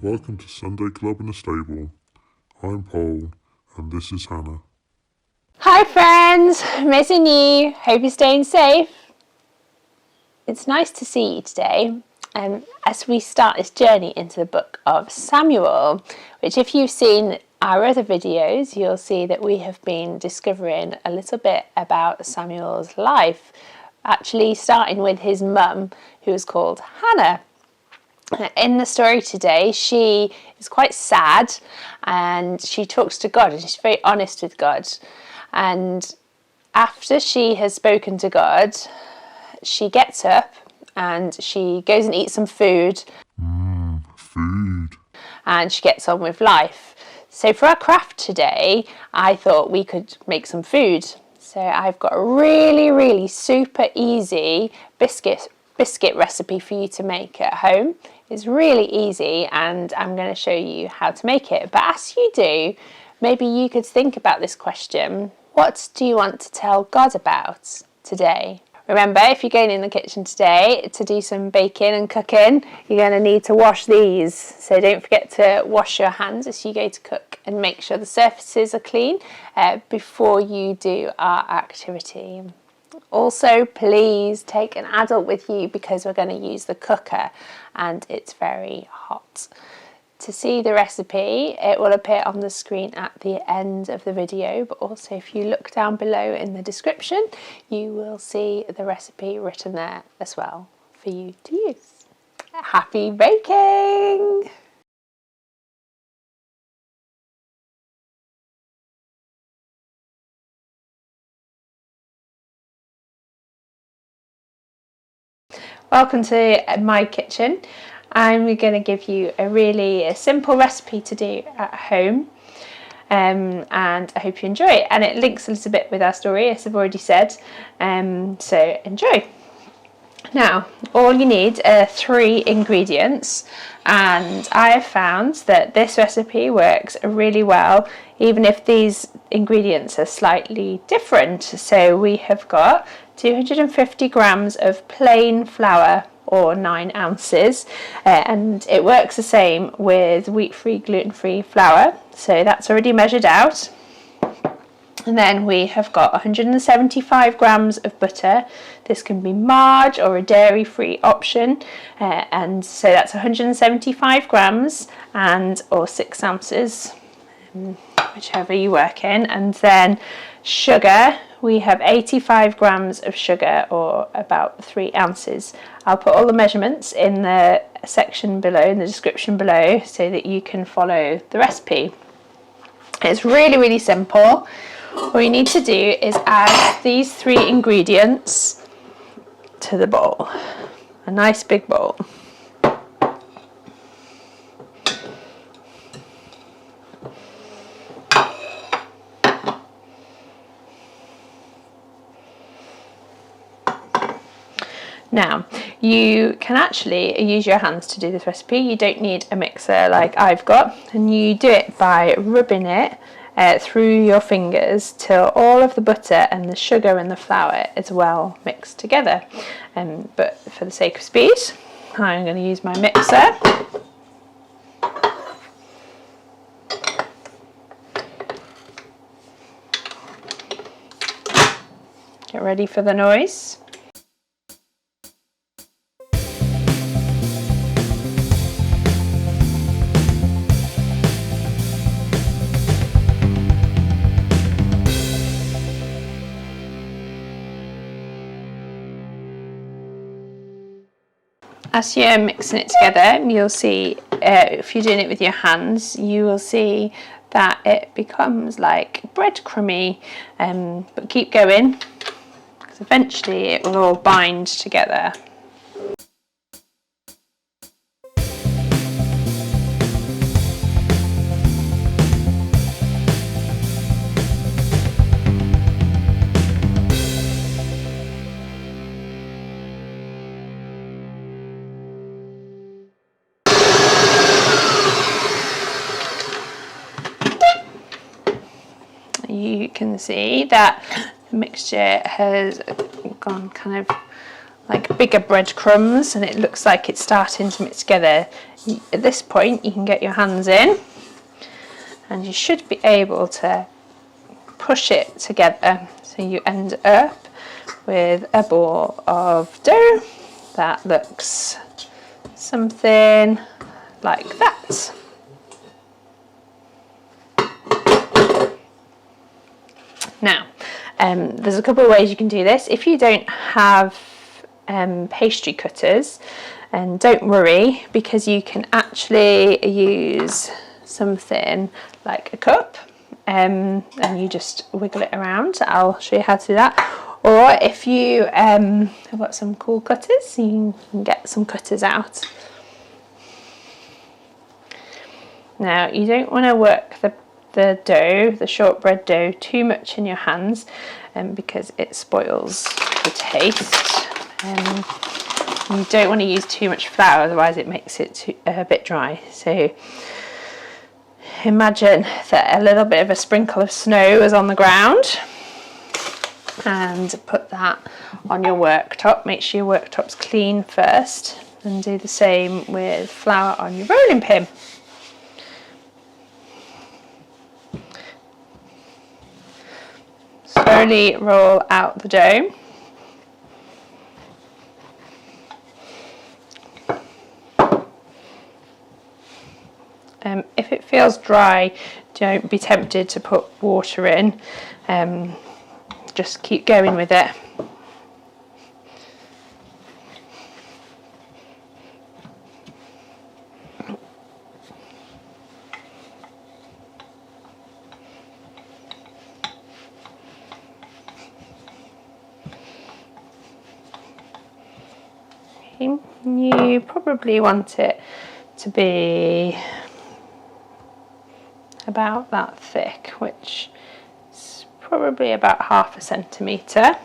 Welcome to Sunday Club in the Stable. I'm Paul, and this is Hannah. Hi friends, missing you. Hope you're staying safe. It's nice to see you today as we start this journey into the book of Samuel, which if you've seen our other videos, you'll see that we have been discovering a little bit about Samuel's life, actually starting with his mum, who was called Hannah. In the story today, she is quite sad and she talks to God and she's very honest with God. And after she has spoken to God, she gets up and she goes and eats some food. Food. And she gets on with life. So for our craft today, I thought we could make some food. So I've got a really super easy biscuit recipe for you to make at home. It's really easy and I'm going to show you how to make it. But as you do, maybe you could think about this question: what do you want to tell God about today? Remember, if you're going in the kitchen today to do some baking and cooking, you're going to need to wash these. So don't forget to wash your hands as you go to cook and make sure the surfaces are clean before you do our activity. Also, please take an adult with you because we're going to use the cooker and it's very hot. To see the recipe, it will appear on the screen at the end of the video, but also if you look down below in the description, you will see the recipe written there as well for you to use. Happy baking! Welcome to my kitchen. I'm going to give you a really simple recipe to do at home, and I hope you enjoy it. And it links a little bit with our story, as I've already said, so enjoy. Now, all you need are 3 ingredients, and I have found that this recipe works really well even if these ingredients are slightly different. So we have got 250 grams of plain flour, or 9 ounces, and it works the same with wheat-free, gluten-free flour, so that's already measured out. And then we have got 175 grams of butter. This can be margarine or a dairy-free option, and so that's 175 grams or 6 ounces, whichever you work in. And then sugar, we have 85 grams of sugar, or about 3 ounces. I'll put all the measurements in the section below, in the description below, so that you can follow the recipe. It's really simple. All you need to do is add these 3 ingredients to the bowl, a nice big bowl. Now, you can actually use your hands to do this recipe. You don't need a mixer like I've got, and you do it by rubbing it through your fingers till all of the butter and the sugar and the flour is well mixed together. But for the sake of speed, I'm going to use my mixer. Get ready for the noise. As you're mixing it together, you'll see, if you're doing it with your hands, you will see that it becomes like breadcrumby, but keep going, because eventually it will all bind together. You can see that the mixture has gone kind of like bigger breadcrumbs, and it looks like it's starting to mix together. At this point you can get your hands in and you should be able to push it together, so you end up with a ball of dough that looks something like that. Now, there's a couple of ways you can do this. If you don't have pastry cutters, and don't worry, because you can actually use something like a cup, and you just wiggle it around. I'll show you how to do that. Or if you have got some cool cutters, you can get some cutters out. Now, you don't want to work the dough, the shortbread dough, too much in your hands, because it spoils the taste. You don't want to use too much flour, otherwise it makes it a bit dry. So imagine that a little bit of a sprinkle of snow is on the ground, and put that on your worktop. Make sure your worktop's clean first, and do the same with flour on your rolling pin. Slowly roll out the dough. If it feels dry, don't be tempted to put water in. Just keep going with it. You probably want it to be about that thick, which is probably about 1/2 centimetre.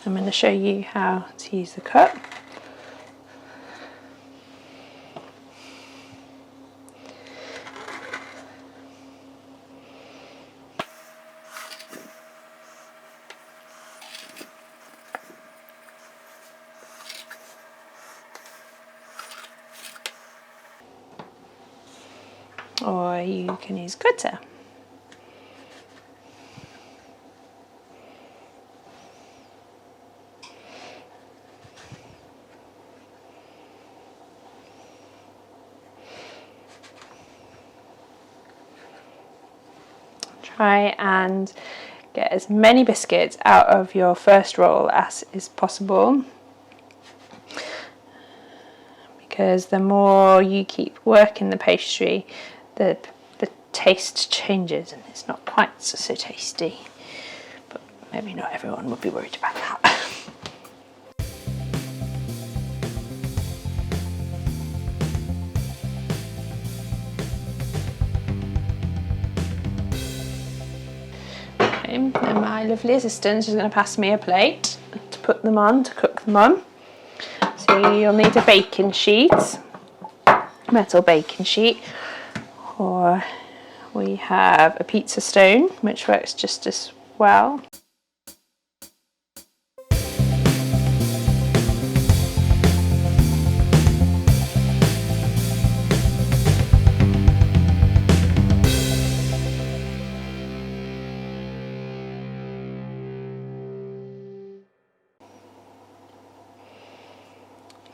I'm going to show you how to use the cup. Or you can use cutter. Try and get as many biscuits out of your first roll as is possible, because the more you keep working the pastry, the taste changes and it's not quite so tasty. But maybe not everyone would be worried about that. Okay, and my lovely assistant is going to pass me a plate to put them on, to cook them on. So you'll need a baking sheet, metal baking sheet, or we have a pizza stone, which works just as well.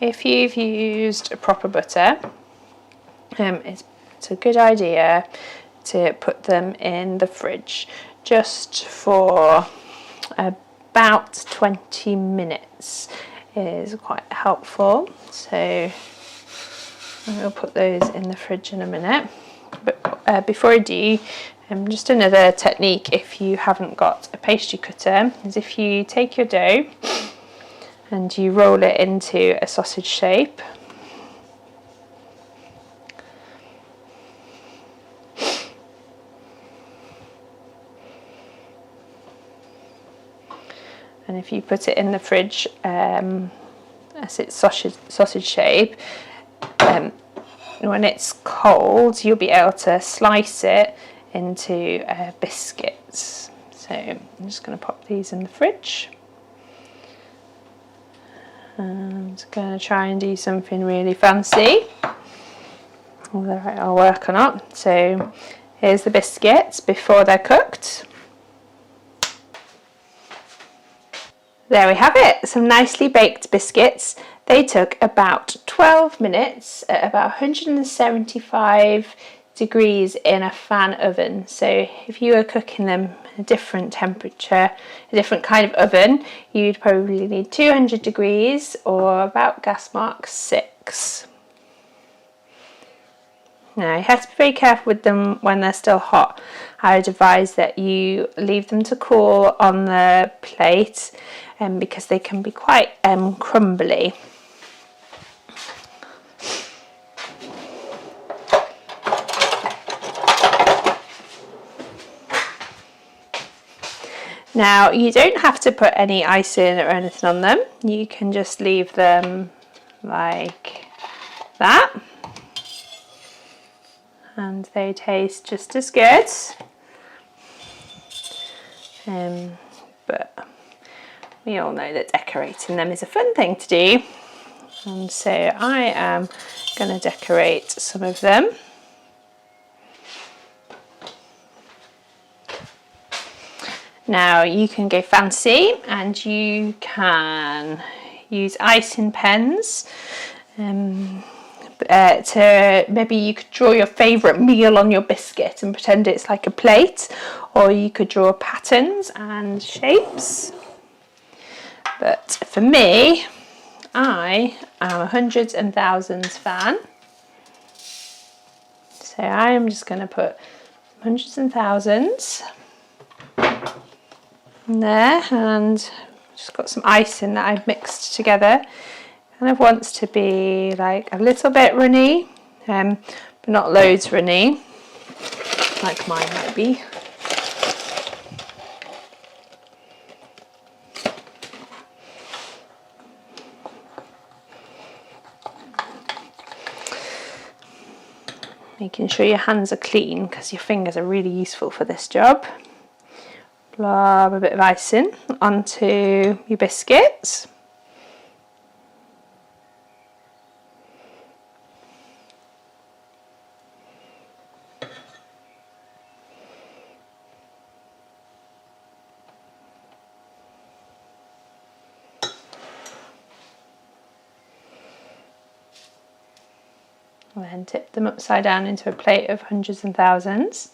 If you've used proper butter, it's a good idea to put them in the fridge just for about 20 minutes is quite helpful. So I'll put those in the fridge in a minute. But before I do, just another technique if you haven't got a pastry cutter is if you take your dough and you roll it into a sausage shape. And if you put it in the fridge as it's sausage shape, when it's cold, you'll be able to slice it into biscuits. So I'm just going to pop these in the fridge. And going to try and do something really fancy, whether it'll work or not. So here's the biscuits before they're cooked. There we have it, some nicely baked biscuits. They took about 12 minutes at about 175 degrees in a fan oven. So if you were cooking them a different temperature, a different kind of oven, you'd probably need 200 degrees or about gas mark 6. Now you have to be very careful with them when they're still hot. I would advise that you leave them to cool on the plate because they can be quite crumbly. Now you don't have to put any icing or anything on them, you can just leave them like that and they taste just as good, but we all know that decorating them is a fun thing to do, and so I am going to decorate some of them. Now you can go fancy and you can use icing pens to maybe you could draw your favourite meal on your biscuit and pretend it's like a plate, or you could draw patterns and shapes. But for me, I am a hundreds and thousands fan, so I am just going to put hundreds and thousands in there, and just got some icing that I've mixed together. Kind of wants to be like a little bit runny, but not loads runny, like mine might be. Making sure your hands are clean because your fingers are really useful for this job. Blob a bit of icing onto your biscuits. And then tip them upside down into a plate of hundreds and thousands.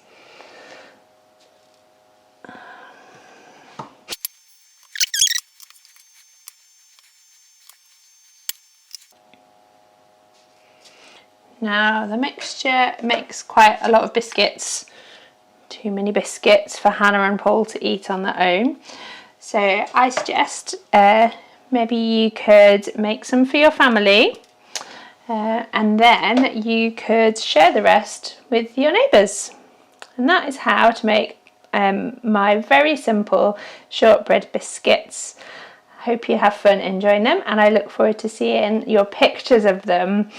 Now the mixture makes quite a lot of biscuits, too many biscuits for Hannah and Paul to eat on their own. So I suggest maybe you could make some for your family. And then you could share the rest with your neighbours. And that is how to make my very simple shortbread biscuits. I hope you have fun enjoying them, and I look forward to seeing your pictures of them.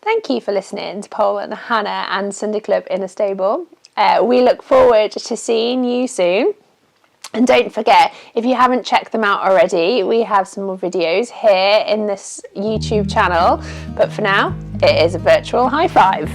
Thank you for listening to Paul and Hannah and Sunday Club in a Stable. We look forward to seeing you soon. And don't forget, if you haven't checked them out already, we have some more videos here in this YouTube channel. But for now, it is a virtual high five.